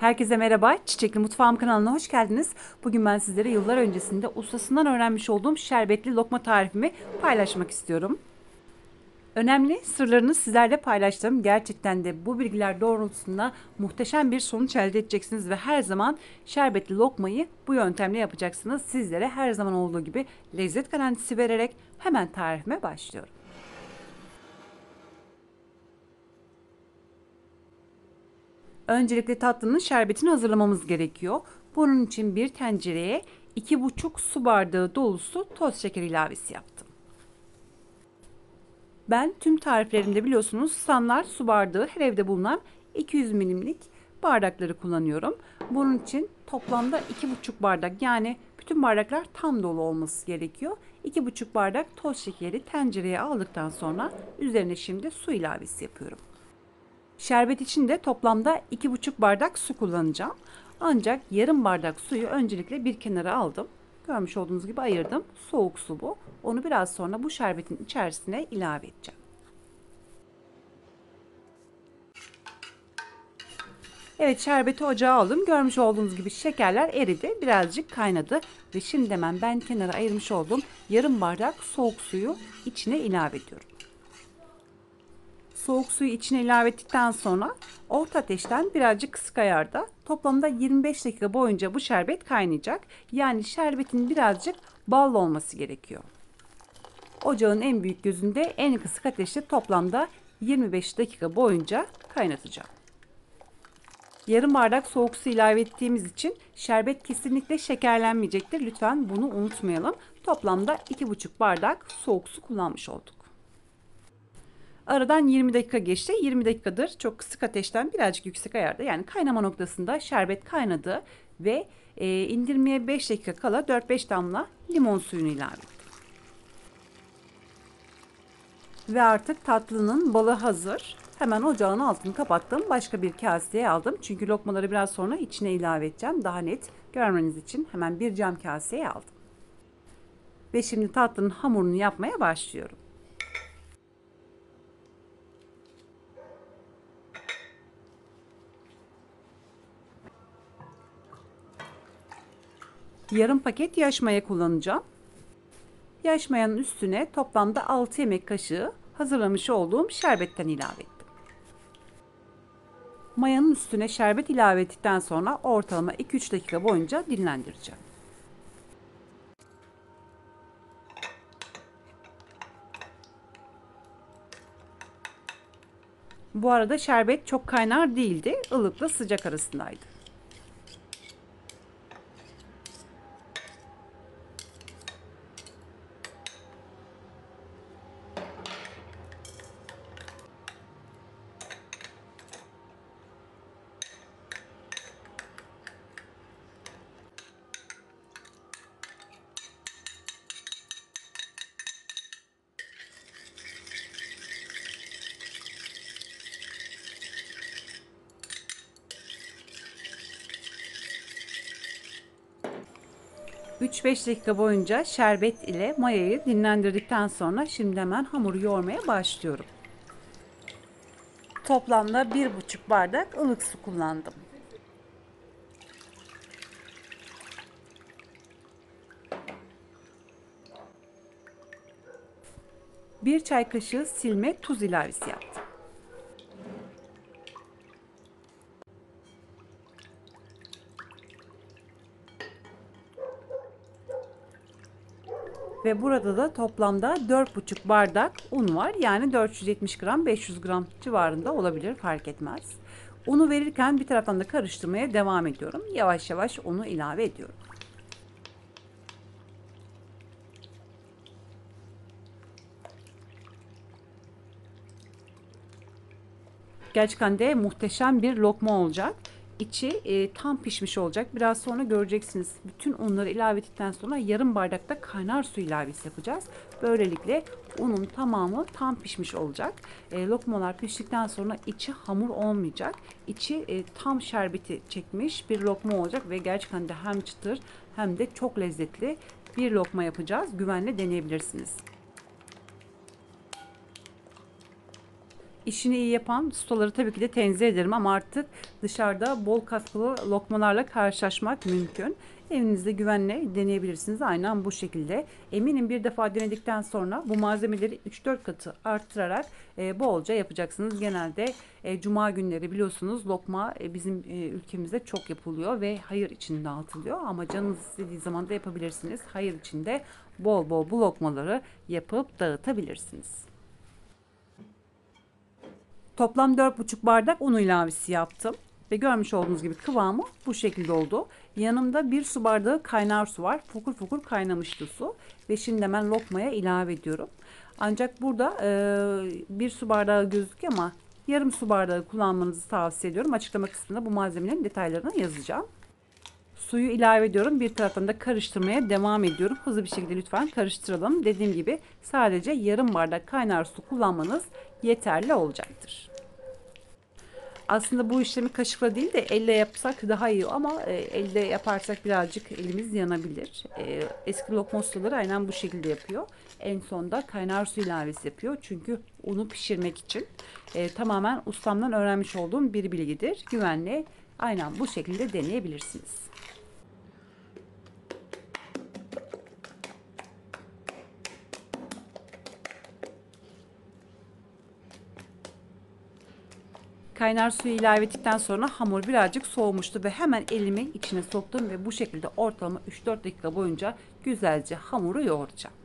Herkese merhaba. Çiçekli Mutfağım kanalına hoş geldiniz. Bugün ben sizlere yıllar öncesinde ustasından öğrenmiş olduğum şerbetli lokma tarifimi paylaşmak istiyorum. Önemli sırlarını sizlerle paylaştım. Gerçekten de bu bilgiler doğrultusunda muhteşem bir sonuç elde edeceksiniz ve her zaman şerbetli lokmayı bu yöntemle yapacaksınız. Sizlere her zaman olduğu gibi lezzet garantisi vererek hemen tarifime başlıyorum. Öncelikle tatlının şerbetini hazırlamamız gerekiyor. Bunun için bir tencereye 2,5 su bardağı dolusu toz şeker ilavesi yaptım. Ben tüm tariflerimde biliyorsunuz standart su bardağı her evde bulunan 200 milimlik bardakları kullanıyorum. Bunun için toplamda 2,5 bardak, yani bütün bardaklar tam dolu olması gerekiyor. 2,5 bardak toz şekeri tencereye aldıktan sonra üzerine şimdi su ilavesi yapıyorum. Şerbet için de toplamda 2,5 bardak su kullanacağım. Ancak yarım bardak suyu öncelikle bir kenara aldım. Görmüş olduğunuz gibi ayırdım. Soğuk su bu. Onu biraz sonra bu şerbetin içerisine ilave edeceğim. Evet, şerbeti ocağa aldım. Görmüş olduğunuz gibi şekerler eridi. Birazcık kaynadı. Ve şimdi hemen ben kenara ayırmış olduğum yarım bardak soğuk suyu içine ilave ediyorum. Soğuk suyu içine ilave ettikten sonra orta ateşten birazcık kısık ayarda toplamda 25 dakika boyunca bu şerbet kaynayacak. Yani şerbetin birazcık ballı olması gerekiyor. Ocağın en büyük gözünde en kısık ateşte toplamda 25 dakika boyunca kaynatacağım. Yarım bardak soğuk su ilave ettiğimiz için şerbet kesinlikle şekerlenmeyecektir. Lütfen bunu unutmayalım. Toplamda 2,5 bardak soğuk su kullanmış olduk. Aradan 20 dakika geçti. 20 dakikadır çok kısık ateşten birazcık yüksek ayarda, yani kaynama noktasında şerbet kaynadı ve indirmeye 5 dakika kala 4-5 damla limon suyunu ilave ettim. Ve artık tatlının balı hazır. Hemen ocağın altını kapattım. Başka bir kaseye aldım. Çünkü lokmaları biraz sonra içine ilave edeceğim. Daha net görmeniz için hemen bir cam kaseye aldım. Ve şimdi tatlının hamurunu yapmaya başlıyorum. Yarım paket yaş maya kullanacağım. Yaş mayanın üstüne toplamda 6 yemek kaşığı hazırlamış olduğum şerbetten ilave ettim. Mayanın üstüne şerbet ilave ettikten sonra ortalama 2-3 dakika boyunca dinlendireceğim. Bu arada şerbet çok kaynar değildi, ılıkla sıcak arasındaydı. ...3-5 dakika boyunca şerbet ile mayayı dinlendirdikten sonra şimdi hemen hamuru yoğurmaya başlıyorum. Toplamda 1,5 bardak ılık su kullandım. Bir çay kaşığı silme tuz ilavesi yaptım. Ve burada da toplamda 4,5 bardak un var. Yani 470 gram 500 gram civarında olabilir, fark etmez. Unu verirken bir taraftan da karıştırmaya devam ediyorum. Yavaş yavaş unu ilave ediyorum. Gerçekten de muhteşem bir lokma olacak. İçi tam pişmiş olacak. Biraz sonra göreceksiniz. Bütün unları ilave ettikten sonra yarım bardakta kaynar su ilavesi yapacağız. Böylelikle unun tamamı tam pişmiş olacak. Lokmalar piştikten sonra içi hamur olmayacak. İçi tam şerbeti çekmiş bir lokma olacak ve gerçekten de hem çıtır hem de çok lezzetli bir lokma yapacağız. Güvenle deneyebilirsiniz. İşini iyi yapan ustaları tabii ki de tenzih ederim ama artık dışarıda bol katkılı lokmalarla karşılaşmak mümkün. Evinizde güvenle deneyebilirsiniz. Aynen bu şekilde. Eminim bir defa denedikten sonra bu malzemeleri 3-4 katı arttırarak bolca yapacaksınız. Genelde cuma günleri biliyorsunuz lokma bizim ülkemizde çok yapılıyor ve hayır için dağıtılıyor. Ama canınız istediği zaman da yapabilirsiniz. Hayır için de bol bol bu lokmaları yapıp dağıtabilirsiniz. Toplam 4,5 bardak un ilavesi yaptım. Ve görmüş olduğunuz gibi kıvamı bu şekilde oldu. Yanımda 1 su bardağı kaynar su var. Fokur fokur kaynamıştı su. Ve şimdi hemen lokmaya ilave ediyorum. Ancak burada 1 su bardağı gözüküyor ama yarım su bardağı kullanmanızı tavsiye ediyorum. Açıklama kısmında bu malzemelerin detaylarını yazacağım. Suyu ilave ediyorum. Bir taraftan da karıştırmaya devam ediyorum. Hızlı bir şekilde lütfen karıştıralım. Dediğim gibi sadece yarım bardak kaynar su kullanmanız yeterli olacaktır. Aslında bu işlemi kaşıkla değil de elle yapsak daha iyi ama elde yaparsak birazcık elimiz yanabilir. Eski lokma ustaları aynen bu şekilde yapıyor. En sonda kaynar su ilavesi yapıyor. Çünkü unu pişirmek için tamamen ustamdan öğrenmiş olduğum bir bilgidir. Güvenle aynen bu şekilde deneyebilirsiniz. Kaynar suyu ilave ettikten sonra hamur birazcık soğumuştu ve hemen elimi içine soktum ve bu şekilde ortalama 3-4 dakika boyunca güzelce hamuru yoğuracağım.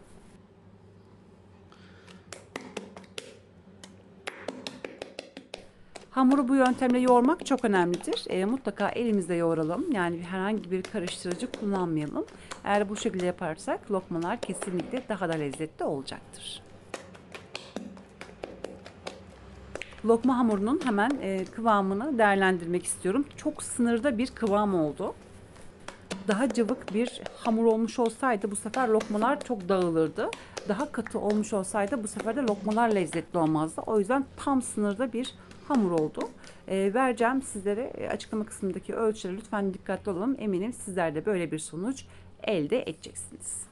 Hamuru bu yöntemle yoğurmak çok önemlidir. Mutlaka elimizde yoğuralım. Yani herhangi bir karıştırıcı kullanmayalım. Eğer bu şekilde yaparsak lokmalar kesinlikle daha da lezzetli olacaktır. Lokma hamurunun hemen kıvamını değerlendirmek istiyorum. Çok sınırda bir kıvam oldu. Daha cıvık bir hamur olmuş olsaydı bu sefer lokmalar çok dağılırdı. Daha katı olmuş olsaydı bu sefer de lokmalar lezzetli olmazdı. O yüzden tam sınırda bir hamur oldu. Vereceğim sizlere açıklama kısmındaki ölçülere lütfen dikkatli olalım. Eminim sizler de böyle bir sonuç elde edeceksiniz.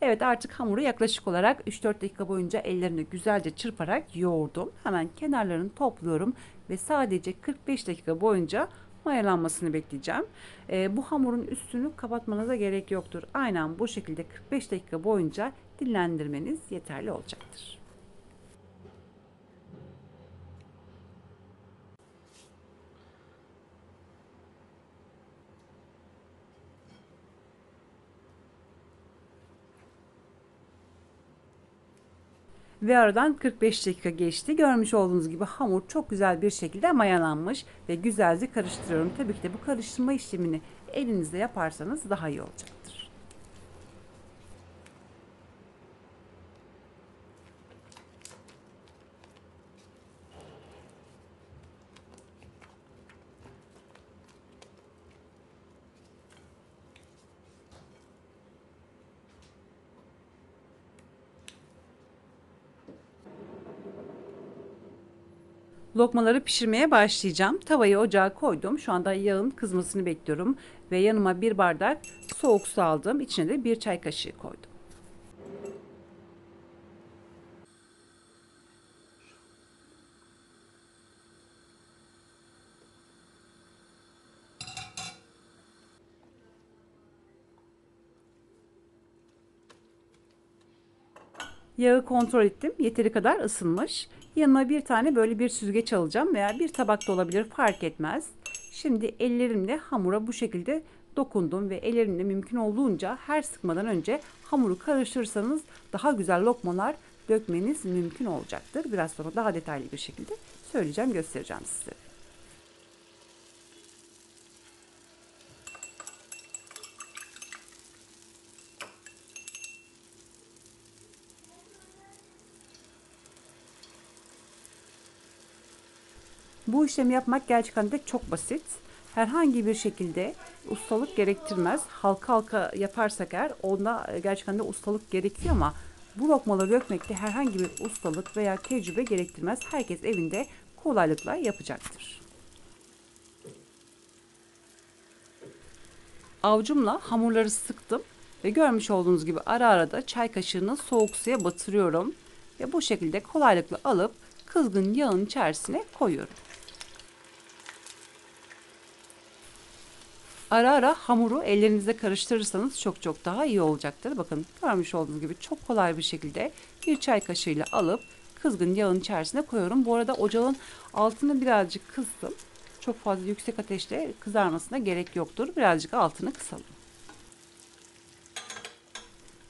Evet artık hamuru yaklaşık olarak 3-4 dakika boyunca ellerimle güzelce çırparak yoğurdum. Hemen kenarlarını topluyorum ve sadece 45 dakika boyunca mayalanmasını bekleyeceğim. Bu hamurun üstünü kapatmanıza gerek yoktur. Aynen bu şekilde 45 dakika boyunca dinlendirmeniz yeterli olacaktır. Ve aradan 45 dakika geçti. Görmüş olduğunuz gibi hamur çok güzel bir şekilde mayalanmış ve güzelce karıştırıyorum. Tabii ki de bu karıştırma işlemini elinizde yaparsanız daha iyi olacaktır. Lokmaları pişirmeye başlayacağım. Tavayı ocağa koydum. Şu anda yağın kızmasını bekliyorum. Ve yanıma bir bardak soğuk su aldım. İçine de bir çay kaşığı koydum. Yağı kontrol ettim. Yeteri kadar ısınmış. Yanıma bir tane böyle bir süzgeç alacağım veya bir tabak da olabilir fark etmez. Şimdi ellerimle hamura bu şekilde dokundum ve ellerimle mümkün olduğunca her sıkmadan önce hamuru karıştırırsanız daha güzel lokmalar dökmeniz mümkün olacaktır. Biraz sonra daha detaylı bir şekilde söyleyeceğim, göstereceğim size. Bu işlemi yapmak gerçekten de çok basit. Herhangi bir şekilde ustalık gerektirmez. Halka halka yaparsak eğer onda gerçekten de ustalık gerekiyor ama bu lokmaları dökmekte herhangi bir ustalık veya tecrübe gerektirmez. Herkes evinde kolaylıkla yapacaktır. Avucumla hamurları sıktım Ve görmüş olduğunuz gibi ara ara da çay kaşığını soğuk suya batırıyorum. Ve bu şekilde kolaylıkla alıp kızgın yağın içerisine koyuyorum. Ara ara hamuru ellerinizle karıştırırsanız çok çok daha iyi olacaktır. Bakın görmüş olduğunuz gibi çok kolay bir şekilde bir çay kaşığıyla alıp kızgın yağın içerisine koyuyorum. Bu arada ocağın altını birazcık kıstım. Çok fazla yüksek ateşte kızarmasına gerek yoktur. Birazcık altını kısalım.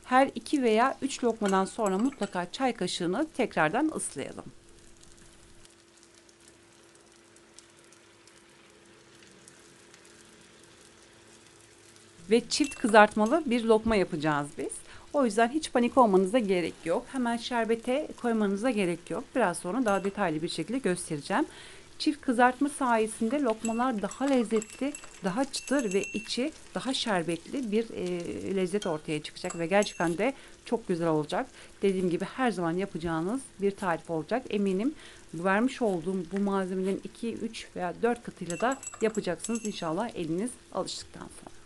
Her 2 veya 3 lokmadan sonra mutlaka çay kaşığını tekrardan ıslayalım. Ve çift kızartmalı bir lokma yapacağız biz. O yüzden hiç panik olmanıza gerek yok. Hemen şerbete koymanıza gerek yok. Biraz sonra daha detaylı bir şekilde göstereceğim. Çift kızartma sayesinde lokmalar daha lezzetli, daha çıtır ve içi daha şerbetli bir lezzet ortaya çıkacak ve gerçekten de çok güzel olacak. Dediğim gibi her zaman yapacağınız bir tarif olacak. Eminim vermiş olduğum bu malzemelerin 2, 3 veya 4 katıyla da yapacaksınız inşallah eliniz alıştıktan sonra.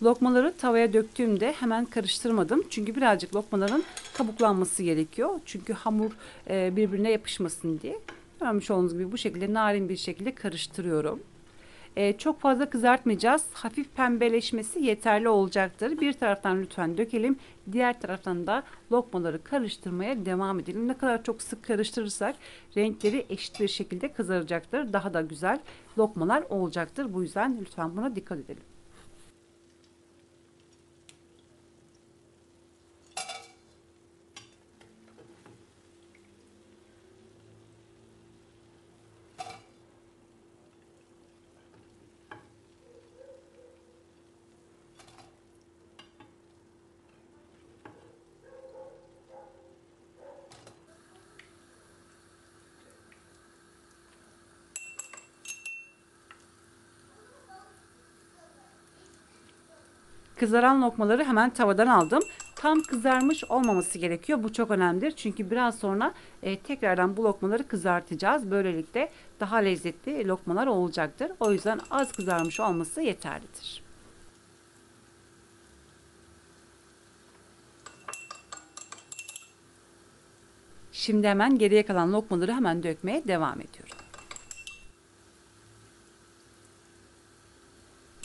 Lokmaları tavaya döktüğümde hemen karıştırmadım. Çünkü birazcık lokmaların kabuklanması gerekiyor. Çünkü hamur birbirine yapışmasın diye. Görmüş olduğunuz gibi bu şekilde narin bir şekilde karıştırıyorum. Çok fazla kızartmayacağız. Hafif pembeleşmesi yeterli olacaktır. Bir taraftan lütfen dökelim. Diğer taraftan da lokmaları karıştırmaya devam edelim. Ne kadar çok sık karıştırırsak renkleri eşit bir şekilde kızaracaktır. Daha da güzel lokmalar olacaktır. Bu yüzden lütfen buna dikkat edelim. Kızaran lokmaları hemen tavadan aldım. Tam kızarmış olmaması gerekiyor. Bu çok önemlidir. Çünkü biraz sonra tekrardan bu lokmaları kızartacağız. Böylelikle daha lezzetli lokmalar olacaktır. O yüzden az kızarmış olması yeterlidir. Şimdi hemen geriye kalan lokmaları hemen dökmeye devam ediyorum.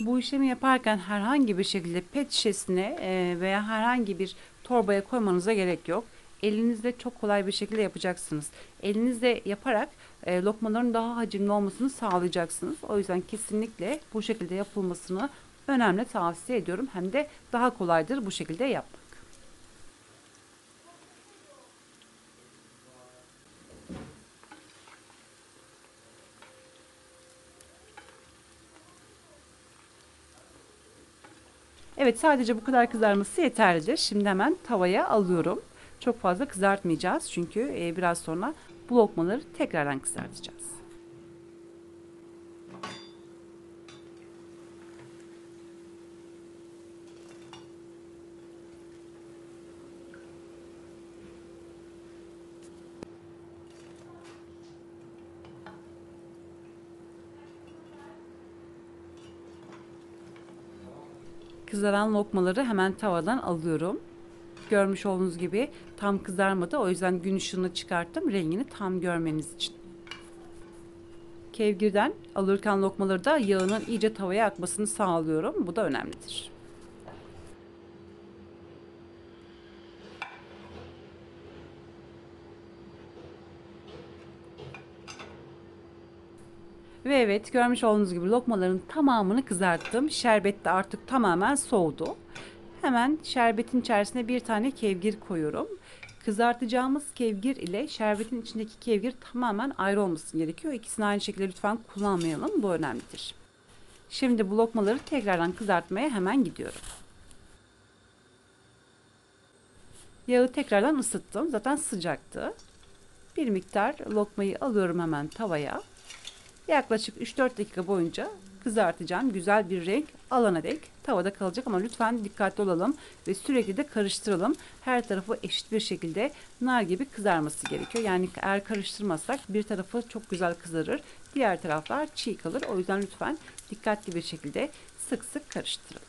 Bu işlemi yaparken herhangi bir şekilde pet şişesine veya herhangi bir torbaya koymanıza gerek yok. Elinizde çok kolay bir şekilde yapacaksınız. Elinizde yaparak lokmaların daha hacimli olmasını sağlayacaksınız. O yüzden kesinlikle bu şekilde yapılmasını önemli tavsiye ediyorum. Hem de daha kolaydır bu şekilde yapmak. Evet, sadece bu kadar kızarması yeterlidir. Şimdi hemen tavaya alıyorum. Çok fazla kızartmayacağız çünkü biraz sonra bu lokmaları tekrardan kızartacağız. Kızaran lokmaları hemen tavadan alıyorum. Görmüş olduğunuz gibi tam kızarmadı. O yüzden gün ışığını çıkarttım. Rengini tam görmeniz için. Kevgirden alırken lokmaları da yağının iyice tavaya akmasını sağlıyorum. Bu da önemlidir. Ve evet, görmüş olduğunuz gibi lokmaların tamamını kızarttım. Şerbet de artık tamamen soğudu. Hemen şerbetin içerisine bir tane kevgir koyuyorum. Kızartacağımız kevgir ile şerbetin içindeki kevgir tamamen ayrı olması gerekiyor. İkisini aynı şekilde lütfen kullanmayalım. Bu önemlidir. Şimdi bu lokmaları tekrardan kızartmaya hemen gidiyorum. Yağı tekrardan ısıttım. Zaten sıcaktı. Bir miktar lokmayı alıyorum hemen tavaya. Yaklaşık 3-4 dakika boyunca kızartacağım. Güzel bir renk alana dek tavada kalacak ama lütfen dikkatli olalım ve sürekli de karıştıralım. Her tarafı eşit bir şekilde nar gibi kızarması gerekiyor. Yani eğer karıştırmazsak bir tarafı çok güzel kızarır, diğer taraflar çiğ kalır. O yüzden lütfen dikkatli bir şekilde sık sık karıştıralım.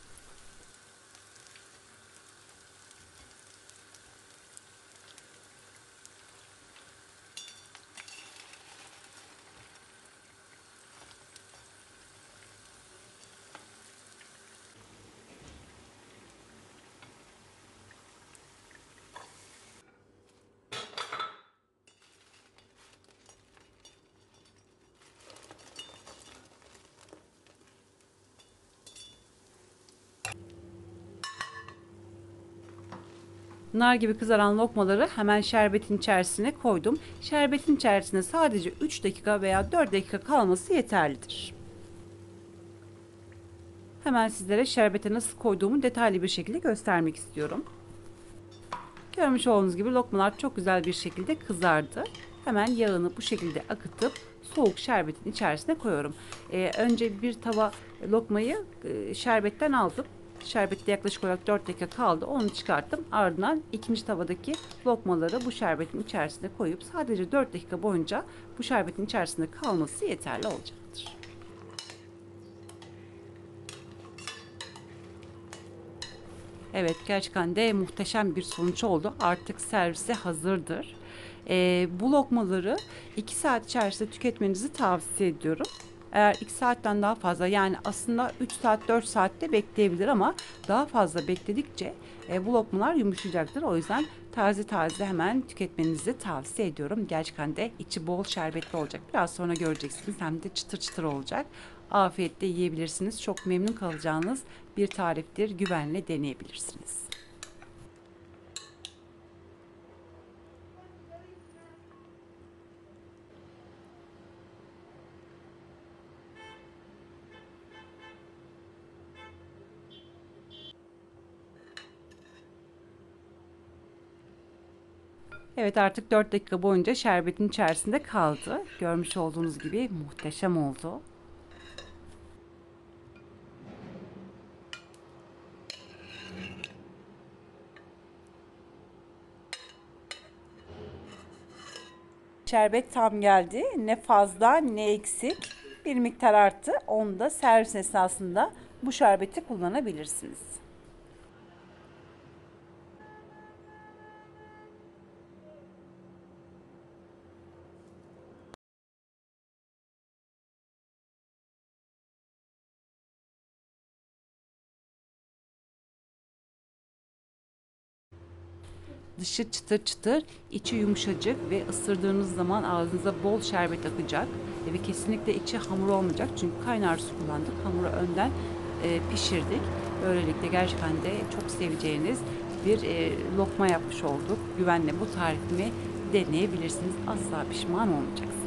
Nar gibi kızaran lokmaları hemen şerbetin içerisine koydum. Şerbetin içerisinde sadece 3 dakika veya 4 dakika kalması yeterlidir. Hemen sizlere şerbete nasıl koyduğumu detaylı bir şekilde göstermek istiyorum. Görmüş olduğunuz gibi lokmalar çok güzel bir şekilde kızardı. Hemen yağını bu şekilde akıtıp soğuk şerbetin içerisine koyuyorum. Önce bir tava lokmayı şerbetten aldım. Şerbette yaklaşık olarak 4 dakika kaldı. Onu çıkarttım. Ardından ikinci tavadaki lokmaları bu şerbetin içerisine koyup sadece 4 dakika boyunca bu şerbetin içerisinde kalması yeterli olacaktır. Evet, gerçekten de muhteşem bir sonuç oldu. Artık servise hazırdır. Bu lokmaları 2 saat içerisinde tüketmenizi tavsiye ediyorum. Eğer 2 saatten daha fazla, yani aslında 3 saat 4 saatte bekleyebilir ama daha fazla bekledikçe bu lokmalar yumuşayacaktır. O yüzden taze taze hemen tüketmenizi tavsiye ediyorum. Gerçekten de içi bol şerbetli olacak. Biraz sonra göreceksiniz, hem de çıtır çıtır olacak. Afiyetle yiyebilirsiniz. Çok memnun kalacağınız bir tariftir. Güvenle deneyebilirsiniz. Evet, artık 4 dakika boyunca şerbetin içerisinde kaldı. Görmüş olduğunuz gibi muhteşem oldu. Şerbet tam geldi. Ne fazla ne eksik. Bir miktar arttı. Onu da servis esnasında bu şerbeti kullanabilirsiniz. Dışı çıtır çıtır, içi yumuşacık ve ısırdığınız zaman ağzınıza bol şerbet akacak. Ve kesinlikle içi hamur olmayacak çünkü kaynar su kullandık. Hamuru önden pişirdik. Böylelikle gerçekten de çok seveceğiniz bir lokma yapmış olduk. Güvenle bu tarifimi deneyebilirsiniz. Asla pişman olmayacaksınız.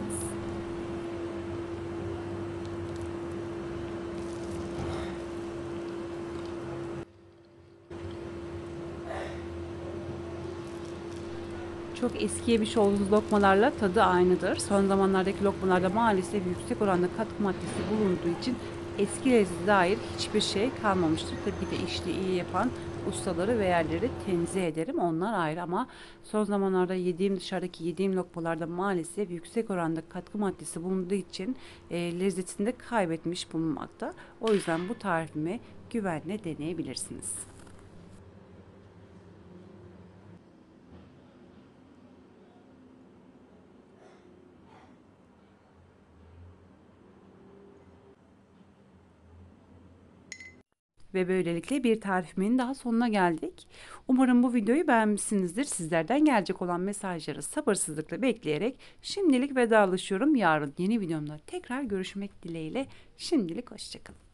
Çok eski yemiş olduğunuz lokmalarla tadı aynıdır. Son zamanlardaki lokmalarda maalesef yüksek oranda katkı maddesi bulunduğu için eski lezzete dair hiçbir şey kalmamıştır. Tabii ki de işini iyi yapan ustaları ve yerleri tenzih ederim. Onlar ayrı ama son zamanlarda dışarıdaki yediğim lokmalarda maalesef yüksek oranda katkı maddesi bulunduğu için lezzetini de kaybetmiş bulunmakta. O yüzden bu tarifimi güvenle deneyebilirsiniz. Ve böylelikle bir tarifimin daha sonuna geldik. Umarım bu videoyu beğenmişsinizdir. Sizlerden gelecek olan mesajları sabırsızlıkla bekleyerek şimdilik vedalaşıyorum. Yarın yeni videomda tekrar görüşmek dileğiyle. Şimdilik hoşçakalın.